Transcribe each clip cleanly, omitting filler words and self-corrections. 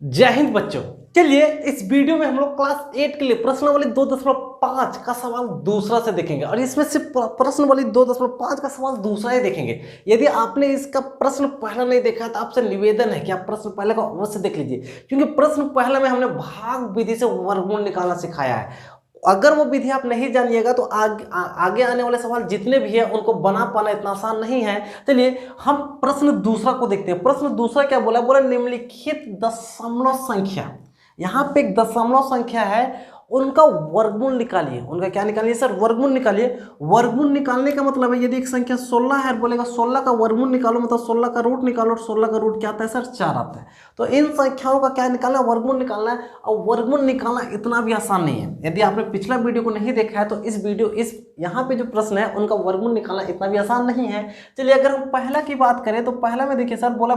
जय हिंद बच्चों। चलिए इस वीडियो में हम लोग क्लास 8 के लिए प्रश्नावली 2.5 का सवाल दूसरा से देखेंगे और इसमें सिर्फ प्रश्नावली 2.5 का सवाल दूसरा ही देखेंगे। यदि आपने इसका प्रश्न पहला नहीं देखा है तो आपसे निवेदन है कि आप प्रश्न पहले को अवश्य देख लीजिए, क्योंकि प्रश्न पहले में हमने भाग विधि से वर्गमूल निकालना सिखाया है। अगर वो विधि आप नहीं जानिएगा तो आगे आने वाले सवाल जितने भी हैं उनको बना पाना इतना आसान नहीं है। चलिए हम प्रश्न दूसरा को देखते हैं। प्रश्न दूसरा क्या बोला? बोला निम्नलिखित दशमलव संख्या, यहाँ पे एक दशमलव संख्या है, उनका वर्गमूल निकालिए। उनका क्या निकालिए सर? वर्गमूल निकालिए। वर्गमूल निकालने का मतलब है यदि एक संख्या 16 है, बोलेगा 16 का वर्गमूल निकालो, मतलब 16 का रूट निकालो। और 16 का रूट क्या आता है सर? 4 आता है। तो इन संख्याओं का क्या निकालना है? वर्गमूल निकालना है। और वर्गमूल निकालना इतना भी आसान नहीं है। यदि आपने पिछला वीडियो को नहीं देखा है तो इस यहाँ पे जो प्रश्न है उनका वर्गमूल निकालना इतना भी आसान नहीं है। चलिए अगर हम पहला की बात करें तो पहला में देखिए सर, बोला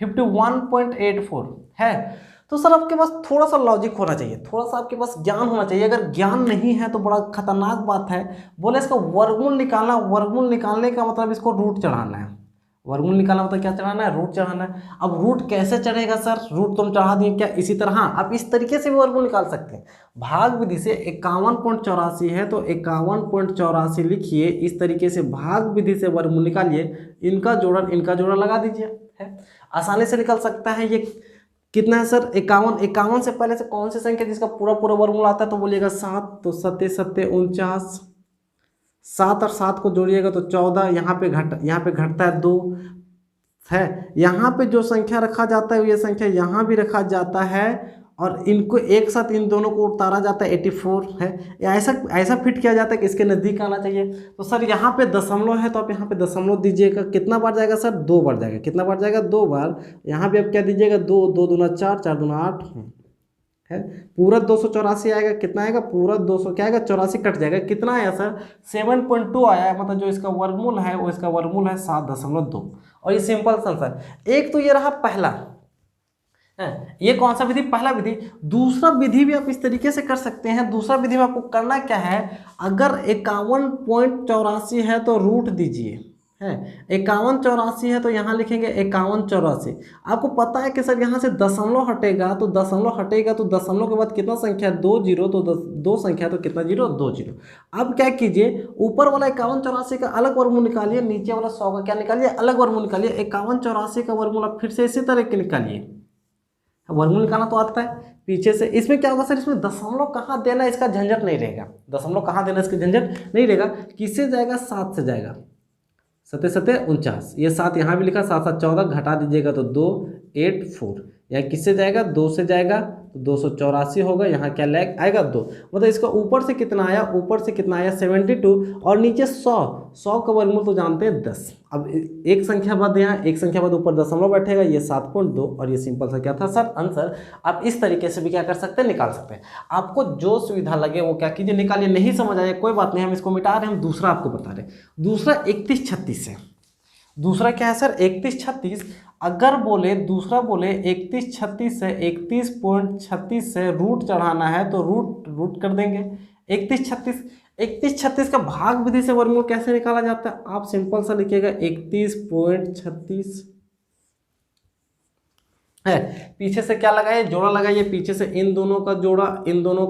51.84 है। तो सर आपके पास थोड़ा सा लॉजिक होना चाहिए, थोड़ा सा आपके पास ज्ञान होना चाहिए। अगर ज्ञान नहीं है तो बड़ा खतरनाक बात है। बोले इसका वर्गमूल निकालना, वर्गमूल निकालने का मतलब इसको रूट चढ़ाना है। वर्गमूल निकालना मतलब क्या चढ़ाना है? रूट चढ़ाना है। अब रूट कैसे चढ़ेगा सर? रूट तुम चढ़ा दिए क्या? इसी तरह हाँ, आप इस तरीके से भी वर्गमूल निकाल सकते हैं। भाग विधि से 51.84 है तो 51.84 लिखिए। इस तरीके से भाग विधि से वर्गमूल निकालिए। इनका जोड़ा लगा दीजिए, है आसानी से निकल सकता है। ये कितना है सर? 51। 51 से पहले से कौन सी संख्या जिसका पूरा पूरा वर्गमूल आता है? तो बोलिएगा 7। तो 7 7 49, 7 और 7 को जोड़िएगा तो 14। यहाँ पे घटता है 2 है। यहाँ पे जो संख्या रखा जाता है ये संख्या यहाँ भी रखा जाता है और इनको एक साथ इन दोनों को उतारा जाता है 84 है। ऐसा फिट किया जाता है कि इसके नज़दीक आना चाहिए। तो सर यहाँ पे दशमलव है तो आप यहाँ पे दशमलव दीजिएगा। कितना बार जाएगा सर? 2 बार जाएगा। कितना बार जाएगा? 2 बार। यहाँ पे आप क्या दीजिएगा? 2 2 दूना 4, 4 दूना 8 है। पूरा 284 आएगा। कितना आएगा? पूरा 200 क्या आएगा? 84 कट जाएगा। कितना आया सर? 7.2 आया है। मतलब जो इसका वर्गमूल है वो इसका वर्गमूल है 7.2। और ये सिंपल आंसर। एक तो ये रहा पहला है। ये कौन सा विधि? पहला विधि। दूसरा विधि भी आप इस तरीके से कर सकते हैं। दूसरा विधि में आपको करना क्या है? अगर 51.84 है तो रूट दीजिए, है 5184 है तो यहाँ लिखेंगे 5184। आपको पता है कि सर यहाँ से दशमलव हटेगा तो दशमलव के बाद कितना संख्या? 2 जीरो। तो 2 संख्या तो कितना जीरो? 2 जीरो। अब क्या कीजिए, ऊपर वाला 5184 का अलग वर्गमूल निकालिए, नीचे वाला 100 का क्या निकालिए? अलग वर्गमूल निकालिए। 5184 का वर्गमूल आप फिर से इसी तरह के निकालिए। वर्गमूल निकालना तो आता है पीछे से। इसमें क्या होगा सर? इसमें दशमलव कहाँ देना इसका झंझट नहीं रहेगा। दशमलव कहाँ देना इसका झंझट नहीं रहेगा। किससे जाएगा? 7 से जाएगा। 7 7 49, ये 7 यहाँ भी लिखा, 7 7 14, घटा दीजिएगा तो 284। यहाँ किससे जाएगा? 2 से जाएगा तो 284 होगा। यहाँ क्या लैग आएगा? 2। मतलब इसका ऊपर से कितना आया? ऊपर से कितना आया? 72। और नीचे 100 का वर्गमूल तो जानते हैं 10। अब एक संख्या बाद यहाँ एक संख्या बाद ऊपर दशमलव बैठेगा, ये 7.2। और ये सिंपल सा क्या था सर? आंसर। आप इस तरीके से भी क्या कर सकते हैं? निकाल सकते हैं। आपको जो सुविधा लगे वो क्या कीजिए, निकालिए। नहीं समझ आया कोई बात नहीं, हम इसको मिटा रहे हैं। हम दूसरा आपको बता रहे हैं। दूसरा 3136 है। दूसरा क्या है सर? 3136। अगर बोले दूसरा बोले 3136 से 31.36 से रूट चढ़ाना है तो रूट कर देंगे। 3136 का भाग विधि से वर्गमूल कैसे निकाला जाता है? आप सिंपल सा लिखिएगा 31.36 है। पीछे से क्या लगाइए? जोड़ा लगाइए। पीछे से इन दोनों का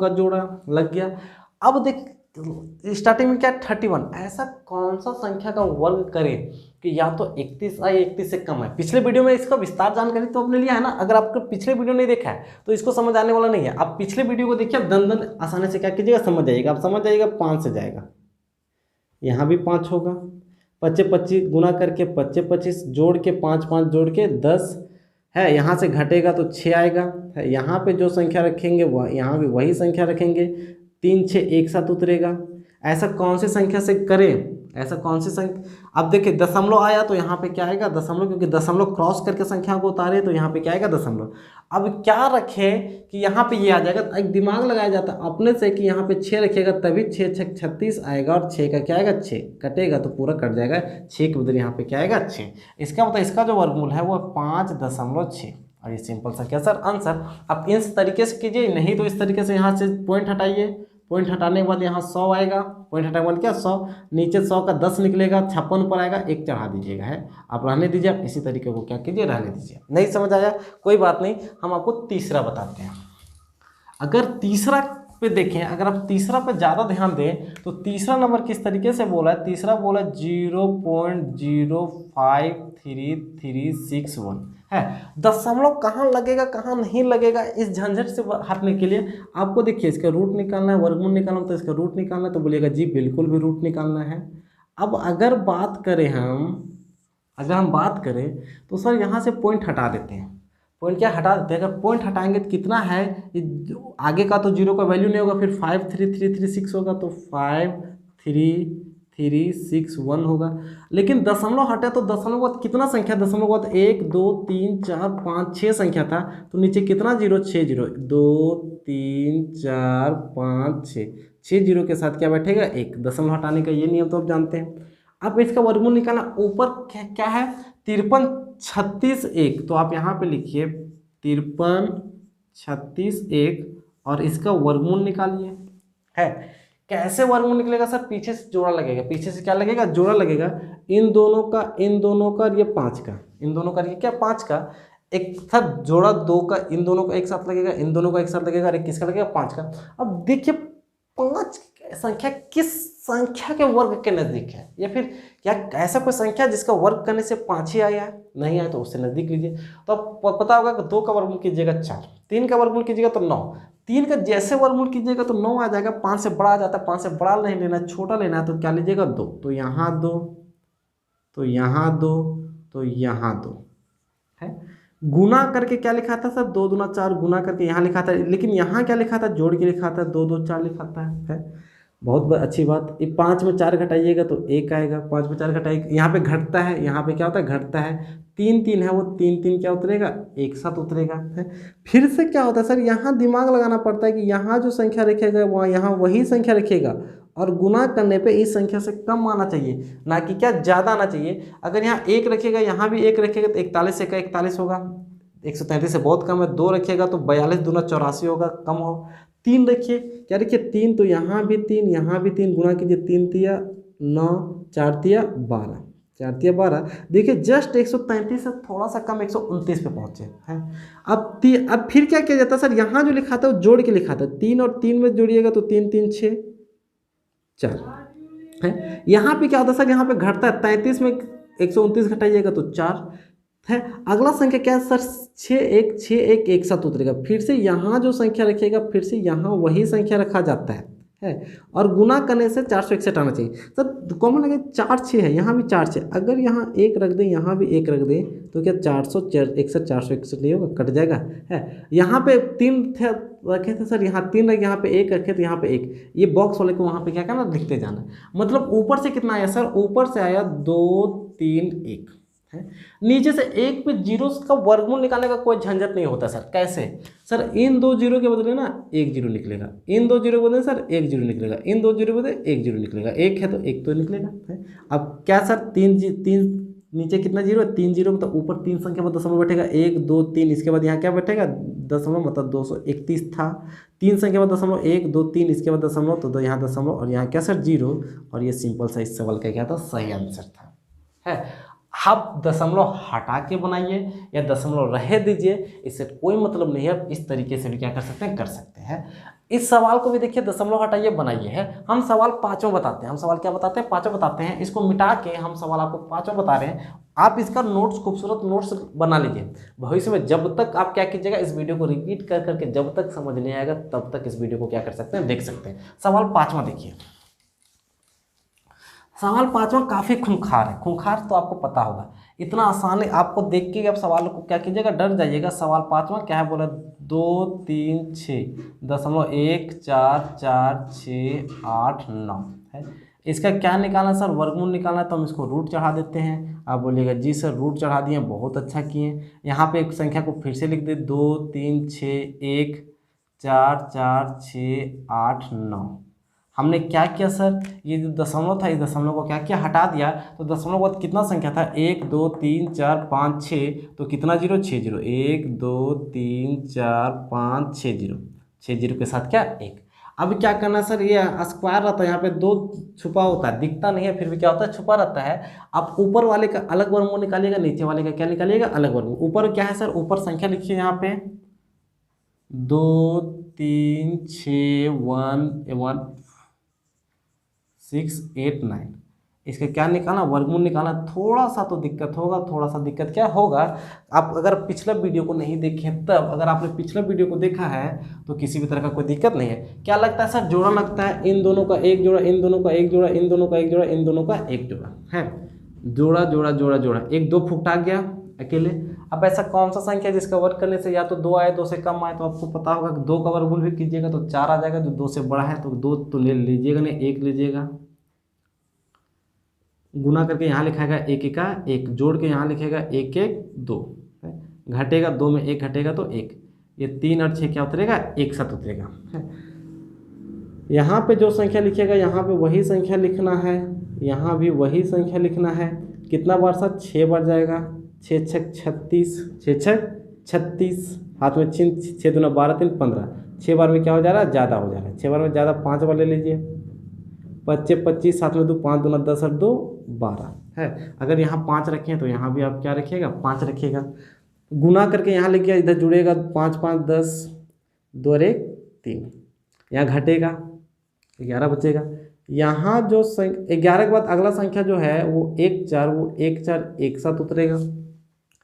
जोड़ा लग गया। अब देख स्टार्टिंग में क्या? 31। ऐसा कौन सा संख्या का वर्ग करें कि या तो 31 आए 31 से कम है? पिछले वीडियो में इसका विस्तार जानकारी तो आपने लिया है ना। अगर आपको पिछले वीडियो नहीं देखा है तो इसको समझ आने वाला नहीं है। आप पिछले वीडियो को देखिए, दन आसानी से क्या कीजिएगा? समझ जाइएगा। आप समझ जाइएगा 5 से जाएगा, यहाँ भी 5 होगा। 25 25 गुना करके 25 25 जोड़ के 5 5 जोड़ के 10 है। यहाँ से घटेगा तो 6 आएगा। है यहाँ पे जो संख्या रखेंगे वह यहाँ भी वही संख्या रखेंगे। 3 6 एक साथ उतरेगा। ऐसा कौन सी संख्या से करें? ऐसा कौन सी संख्या? अब देखिए दशमलव आया तो यहाँ पे क्या आएगा? दशमलव, क्योंकि दशमलव क्रॉस करके संख्या को उतारे तो यहाँ पे क्या आएगा? दशमलव। अब क्या रखें कि यहाँ पे ये आ जाएगा? तो एक दिमाग लगाया जाता है अपने से कि यहाँ पे 6 रखिएगा तभी 6 6 36 आएगा। और 6 का क्या आएगा? 6 कटेगा तो पूरा कट जाएगा। 6 के बदले यहाँ पे क्या आएगा? 6। इसका मतलब इसका जो वर्गमूल है वो 5.6। और ये सिंपल सा क्या सर? आंसर। आप इस तरीके से कीजिए, नहीं तो इस तरीके से यहाँ से पॉइंट हटाइए। पॉइंट हटाने के बाद यहाँ 100 आएगा, पॉइंट हटाने के बाद क्या 100, नीचे 100 का 10 निकलेगा, 56 पर आएगा, 1 चढ़ा दीजिएगा। है आप रहने दीजिए, आप इसी तरीके को क्या कीजिए, रहने दीजिए। नहीं समझ आया कोई बात नहीं, हम आपको तीसरा बताते हैं। अगर तीसरा पे देखें, अगर आप तीसरा पे ज़्यादा ध्यान दें तो तीसरा नंबर किस तरीके से बोला है, तीसरा बोला 0.0533361 है। दशमलव कहाँ लगेगा कहाँ नहीं लगेगा, इस झंझट से हटने के लिए आपको देखिए इसका रूट निकालना है, वर्गमूल निकालना है, तो इसका रूट निकालना है, तो बोलिएगा जी बिल्कुल भी रूट निकालना है। अब अगर हम बात करें तो सर यहाँ से पॉइंट हटा देते हैं, पॉइंट क्या हटा देते हैं, अगर पॉइंट हटाएंगे तो कितना है, आगे का तो जीरो का वैल्यू नहीं होगा, फिर 53336 होगा, तो 53361 होगा। लेकिन दशमलव हटा तो दशमलव के बाद कितना संख्या, दशमलव के बाद 1 2 3 4 5 6 संख्या था, तो नीचे कितना जीरो, 6 जीरो, 2 3 4 5 6 जीरो के साथ क्या बैठेगा, 1। दशमलव हटाने का ये नियम तो आप जानते हैं। अब इसका वर्गमूल निकालना, ऊपर क्या है 53 36 1, तो आप यहाँ पे लिखिए 53 36 1 और इसका वर्गमूल निकालिए। है कैसे वर्गमूल निकलेगा सर, पीछे से जोड़ा लगेगा, पीछे से क्या लगेगा, जोड़ा लगेगा, इन दोनों का और ये 5 का, इन दोनों का ये क्या 5 का, एक था जोड़ा 2 का, इन दोनों का एक साथ लगेगा, इन दोनों का एक साथ लगेगा, और एक किसका लगेगा 5 का। अब देखिए 5 संख्या किस संख्या के वर्ग के नज़दीक है, या फिर क्या ऐसा कोई संख्या जिसका वर्ग करने से 5 ही आया है, नहीं आया तो उससे नज़दीक लीजिए। तो अब पता होगा कि 2 का वर्गमूल कीजिएगा 4, 3 का वर्गमूल कीजिएगा तो 9, 3 का जैसे वर्गमूल कीजिएगा तो 9 आ जाएगा, 5 से बड़ा आ जाता है, 5 से बड़ा नहीं लेना है, छोटा लेना है, तो क्या लीजिएगा 2, तो यहाँ 2, तो यहाँ 2, तो यहाँ 2 है। गुना करके क्या लिखा था सर, 2 दूना 4, गुना करके यहाँ लिखा था, लेकिन यहाँ क्या लिखा था, जोड़ के लिखा था, 2 2 4 लिखा था। है बहुत अच्छी बात। ये 5 में 4 घटाइएगा तो 1 आएगा, 5 में 4 घटाइएगा, यहाँ पे घटता है, यहाँ पे क्या होता है घटता है, 3 3 है वो 3 3 क्या उतरेगा, एक साथ उतरेगा। है फिर से क्या होता है सर, यहाँ दिमाग लगाना पड़ता है कि यहाँ जो संख्या रखेगा वहाँ यहाँ वही संख्या रखेगा, और गुना करने पे इस संख्या से कम आना चाहिए, ना कि क्या ज़्यादा आना चाहिए। अगर यहाँ 1 रखेगा, यहाँ भी 1 रखेगा तो 41 से का 41 होगा, 133 से बहुत कम है। 2 रखिएगा तो 42 दूना 84 होगा, कम हो। 3 रखिए, क्या रखिए 3, तो यहाँ भी 3, यहाँ भी 3, गुना कीजिए, 3 तिया 9, 4 तिया 12, 4 तिया 12। देखिए जस्ट 133 से थोड़ा सा कम 129 पे पहुँचे हैं। अब फिर क्या किया जाता है सर, यहाँ जो लिखा था वो जोड़ के लिखा था, 3 और 3 में जोड़िएगा तो 3 3 6 4 है। यहाँ पे क्या होता है सर, यहाँ पे घटता है, 33 में 129 घटाइएगा तो 4 है। अगला संख्या क्या है सर, 6 1 6 1 एक साथ उतरेगा, फिर से यहाँ जो संख्या रखिएगा फिर से यहाँ वही संख्या रखा जाता है और गुना करने से 461 आना चाहिए। सर कॉमन लगे 4 6 है, यहाँ भी 4 6, अगर यहाँ 1 रख दें, यहाँ भी 1 रख दें, तो क्या 461 461 नहीं होगा, कट जाएगा। है यहाँ पे 3 थे रखे थे सर, यहाँ 3 रखे, यहाँ पे 1 रखे तो यहाँ पे 1, ये बॉक्स वाले को वहाँ पे क्या करना, लिखते जाना। मतलब ऊपर से कितना आया सर, ऊपर से आया 2 3 1 है। नीचे से 1 पे जीरो का वर्गमूल निकालने का कोई झंझट नहीं होता सर। कैसे सर, इन 2 जीरो के बदले ना 1 जीरो निकलेगा, इन 2 जीरो के बदले सर 1 जीरो निकलेगा, इन 2 जीरो के बदले 1 जीरो निकलेगा, 1 है तो 1 तो निकलेगा है। अब क्या सर 3 नीचे कितना जीरो है, 3 जीरो, मतलब ऊपर 3 संख्या में दशमलव बैठेगा, 1 2 3, इसके बाद यहाँ क्या बैठेगा दशमलव, मतलब 231 था, 3 संख्या में दशमलव 1 2 3, इसके बाद दशमलव, तो यहाँ दशमलव और यहाँ क्या सर जीरो, और ये सिंपल सा इस सवाल का क्या था, सही आंसर था। है आप दशमलव हटा के बनाइए या दशमलव रहे दीजिए, इससे कोई मतलब नहीं है, इस तरीके से भी क्या कर सकते हैं, कर सकते हैं। इस सवाल को भी देखिए दशमलव हटाइए बनाइए। है हम सवाल 5वां बताते हैं, हम सवाल क्या बताते हैं, 5वां बताते हैं। इसको मिटा के हम सवाल आपको 5वां बता रहे हैं। आप इसका नोट्स, खूबसूरत नोट्स बना लीजिए। भविष्य में जब तक आप क्या कीजिएगा, इस वीडियो को रिपीट कर करके जब तक समझ नहीं आएगा तब तक इस वीडियो को क्या कर सकते हैं, देख सकते हैं। सवाल 5वां देखिए, सवाल 5वां काफ़ी खूंखार है। खूंखार तो आपको पता होगा, इतना आसान है, आपको देख के आप सवाल को क्या कीजिएगा, डर जाइएगा। सवाल 5वां क्या है, बोला 2 3 6 दशमलव 1 4 4 6 8 9 है। इसका क्या निकालना सर, वर्गमूल निकालना है, तो हम इसको रूट चढ़ा देते हैं। आप बोलिएगा जी सर रूट चढ़ा दिए, बहुत अच्छा किए। यहाँ पे एक संख्या को फिर से लिख दे, 2 3 6 1 4 4 6 8 9। हमने क्या किया सर, ये जो दशमलव था, इस दशमलव को क्या किया, हटा दिया, तो दशमलव के बाद कितना संख्या था, 1 2 3 4 5 6, तो कितना जीरो, 6 जीरो, 1 2 3 4 5 6 जीरो, 6 जीरो के साथ क्या 1। अब क्या करना है सर, ये स्क्वायर रहता है, यहाँ पे 2 छुपा होता है, दिखता नहीं है फिर भी क्या होता है छुपा रहता है। आप ऊपर वाले का अलग वर्गमूल निकालिएगा, नीचे वाले का क्या निकालिएगा, अलग वर्गमूल। ऊपर क्या है सर, ऊपर संख्या लिखिए यहाँ पे 2 3 6 1 1 6 8 9, इसका क्या निकालना, वर्गमूल निकालना। थोड़ा सा तो दिक्कत होगा, थोड़ा सा दिक्कत क्या होगा, आप अगर पिछला वीडियो को नहीं देखे तब, अगर आपने पिछला वीडियो को देखा है तो किसी भी तरह का कोई दिक्कत नहीं है। क्या लगता है सर, जोड़ा लगता है, इन दोनों का एक जोड़ा, इन दोनों का एक जोड़ा, इन दोनों का एक जोड़ा, इन दोनों का एक जोड़ा है, जोड़ा जोड़ा जोड़ा जोड़ा, एक 2 फुकटा गया अकेले। अब ऐसा कौन सा संख्या जिसका वर्ग करने से या तो 2 आए, 2 से कम आए, तो आपको पता होगा कि 2 का वर्गमूल भी कीजिएगा तो 4 आ जाएगा, जो 2 से बड़ा है तो 2 तो ले लीजिएगा नहीं, 1 लीजिएगा, गुना करके यहाँ लिखाएगा 1 1 1, जोड़ के यहाँ लिखेगा 1 1 2, घटेगा 2 में 1 घटेगा तो 1, ये 3 और 6 क्या उतरेगा, एक साथ उतरेगा। यहाँ पे जो संख्या लिखेगा यहाँ पे वही संख्या लिखना है, यहाँ भी वही संख्या लिखना है। कितना बार सर, 6 बार जाएगा, 6 6 36, 6 6 36, हाथ में 6 दूना 12 3 15, 6 बार में क्या हो जा रहा है, ज़्यादा हो जा रहा है, 6 बार में ज़्यादा, 5 बार ले लीजिए, 25 25, हाथ में 2 5 दूना 10 और 2 12 है। अगर यहाँ 5 रखें तो यहाँ भी आप क्या रखिएगा, 5 रखिएगा, गुना करके यहाँ लिखिए, इधर जुड़ेगा 5 5 10, 2 और 1 3, यहाँ घटेगा 11 बचेगा। यहाँ जो 11 के बाद अगला संख्या जो है वो 1 4, वो 1 4 एक साथ उतरेगा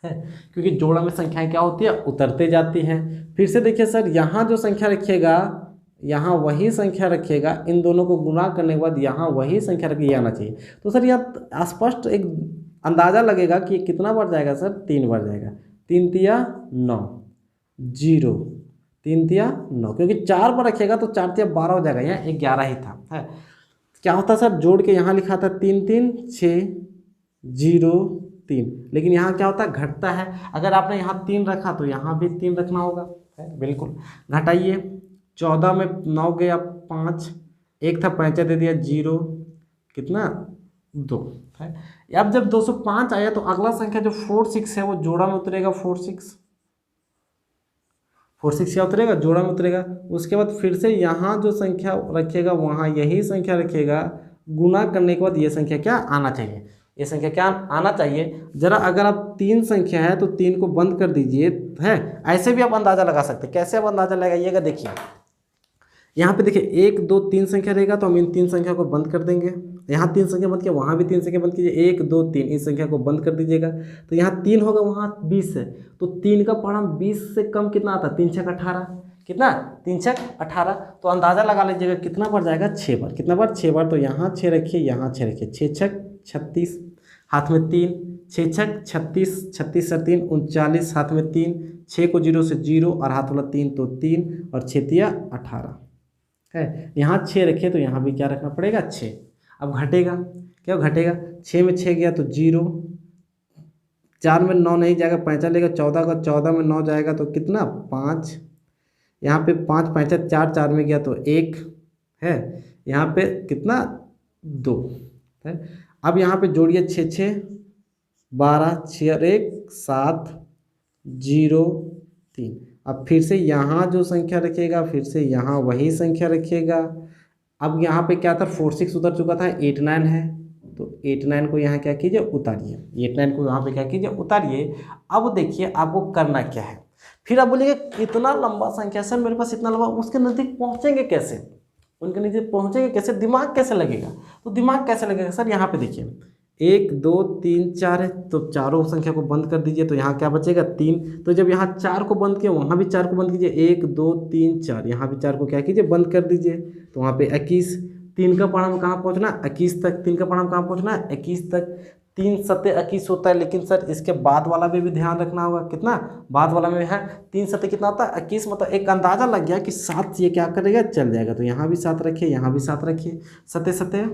है, क्योंकि जोड़ा में संख्याएं क्या होती है, उतरते जाती हैं। फिर से देखिए सर, यहाँ जो संख्या रखिएगा यहाँ वही संख्या रखिएगा, इन दोनों को गुना करने के बाद यहाँ वही संख्या रखिए, आना चाहिए। तो सर यह स्पष्ट एक अंदाज़ा लगेगा कि कितना बार जाएगा सर, 3 बार जाएगा, 3 तिया 9 0, 3 तिया 9, क्योंकि 4 बार रखिएगा तो 4 तिया 12 हो जाएगा, यहाँ 11 ही था है। क्या होता सर, जोड़ के यहाँ लिखा था 3 3 6 0 3, लेकिन यहाँ क्या होता है, घटता है। अगर आपने यहाँ 3 रखा तो यहाँ भी 3 रखना होगा है, बिल्कुल। घटाइए, 14 में 9 गया 5, 1 था 5 दे दिया 0, कितना 2 है। अब जब 205 आया तो अगला संख्या जो 4 6 है वो जोड़ा में उतरेगा, 4 6 क्या उतरेगा, जोड़ा में उतरेगा। उसके बाद फिर से यहाँ जो संख्या रखिएगा वहाँ यही संख्या रखिएगा, गुना करने के बाद ये संख्या क्या आना चाहिए, ये संख्या क्या आना चाहिए। जरा अगर आप 3 संख्या है तो 3 को बंद कर दीजिए है, ऐसे भी आप अंदाज़ा लगा सकते हैं। कैसे आप अंदाज़ा लगाइएगा, देखिए यहाँ पे देखिए 1 2 3 संख्या रहेगा तो हम इन 3 संख्या को बंद कर देंगे, यहाँ 3 संख्या बंद किया, वहाँ भी 3 संख्या बंद कीजिए, 1 2 3 इस संख्या को बंद कर दीजिएगा। तो यहाँ 3 होगा, वहाँ 20 है, तो 3 का पढ़म 20 से कम कितना आता है, 3 6 18, कितना 3 6 18, तो अंदाज़ा लगा लीजिएगा कितना बार जाएगा, 6 बार। कितना बार, 6 बार। तो यहाँ 6 रखिए, यहाँ 6 रखिए, 6 6 36, हाथ में 3, 6 6 36, 36 से 3 39, हाथ में 3, 6 को 0 से 0 और हाथ वाला 3 तो 3 और 6 तिया 18 है। यहाँ 6 रखे तो यहाँ भी क्या रखना पड़ेगा, 6। अब घटेगा, क्या घटेगा, 6 में 6 गया तो 0, 4 में 9 नहीं जाएगा, 5 लेगा, 14 का 14 में 9 जाएगा तो कितना 5, यहाँ पे 5 5 4, 4 में गया तो 1 है, यहाँ पे कितना 2 है। अब यहाँ पे जोड़िए 6 6 12, 6 और 1 7 0 3। अब फिर से यहाँ जो संख्या रखिएगा, फिर से यहाँ वही संख्या रखिएगा। अब यहाँ पे क्या था, 4 6 उतर चुका था, 8 9 है, तो 8 9 को यहाँ क्या कीजिए, उतारिए, 8 9 को यहाँ पे क्या कीजिए, उतारिए। अब देखिए आपको करना क्या है, फिर आप बोलिएगा इतना लंबा संख्या सर मेरे पास, इतना लंबा, उसके नज़दीक पहुँचेंगे कैसे, उनके नीचे पहुँचेंगे कैसे, दिमाग कैसे लगेगा। तो दिमाग कैसे लगेगा सर, यहाँ पे देखिए 1 2 3 4 है, तो चारों संख्या को बंद कर दीजिए, तो यहाँ क्या बचेगा 3। तो जब यहाँ 4 को बंद किया, वहाँ भी 4 को बंद कीजिए, 1 2 3 4, यहाँ भी 4 को क्या कीजिए, बंद कर दीजिए, तो वहाँ पे 21। 3 का पढ़म कहाँ पहुँचना, 21 तक। 3 का पढ़म कहाँ पहुँचना, 21 तक। 3 सत्ते 21 होता है, लेकिन सर इसके बाद वाला भी ध्यान रखना होगा, कितना बाद वाला में है, 3 सत्ते कितना होता है 21, मतलब एक अंदाज़ा लग गया कि 7 ये क्या करेगा, चल जाएगा। तो यहाँ भी 7 रखिए, यहाँ भी 7 रखिए, सत्ते सत्ते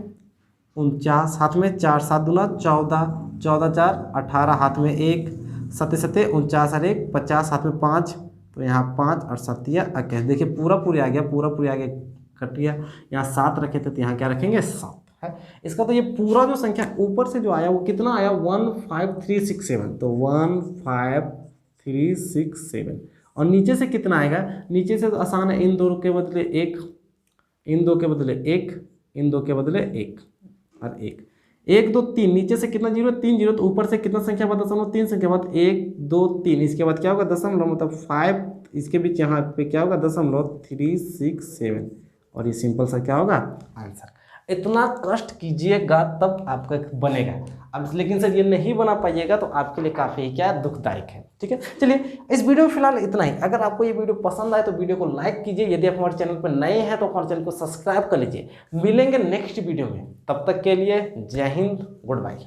49, हाथ में 4 7 दूना 14, 14 4 18, हाथ में 1, सत्ते सत्ते 49 और 1 50, हाथ में 5, तो यहाँ 5 और 7 या 21। देखिए पूरा पूरी आ गया, पूरा पूरी आ गया, कट गया। यहाँ 7 रखे थे तो यहाँ क्या रखेंगे, 7 है। इसका तो ये पूरा जो संख्या ऊपर से जो आया वो कितना आया, 15367, तो 15367। और नीचे से कितना आएगा, नीचे से तो आसान है, इन दोनों के बदले 1 इन 2 के बदले 1, इन 2 के बदले 1 और 1, 1 2 3, नीचे से कितना जीरो, 3 जीरो, तो ऊपर से कितना संख्या बाद, दशमलव 3 संख्या बाद 1 2 3, इसके बाद क्या होगा दशमलव, मतलब 5, इसके बीच यहाँ पे क्या होगा दशमलव 3 6 7, और ये सिंपल सा क्या होगा आंसर। इतना कष्ट कीजिएगा तब आपका बनेगा। अब लेकिन सर ये नहीं बना पाइएगा तो आपके लिए काफ़ी क्या दुखदायक है। ठीक है, चलिए इस वीडियो में फिलहाल इतना ही। अगर आपको ये वीडियो पसंद आए तो वीडियो को लाइक कीजिए, यदि आप हमारे चैनल पर नए हैं तो हमारे चैनल को सब्सक्राइब कर लीजिए। मिलेंगे नेक्स्ट वीडियो में, तब तक के लिए जय हिंद, गुड बाय।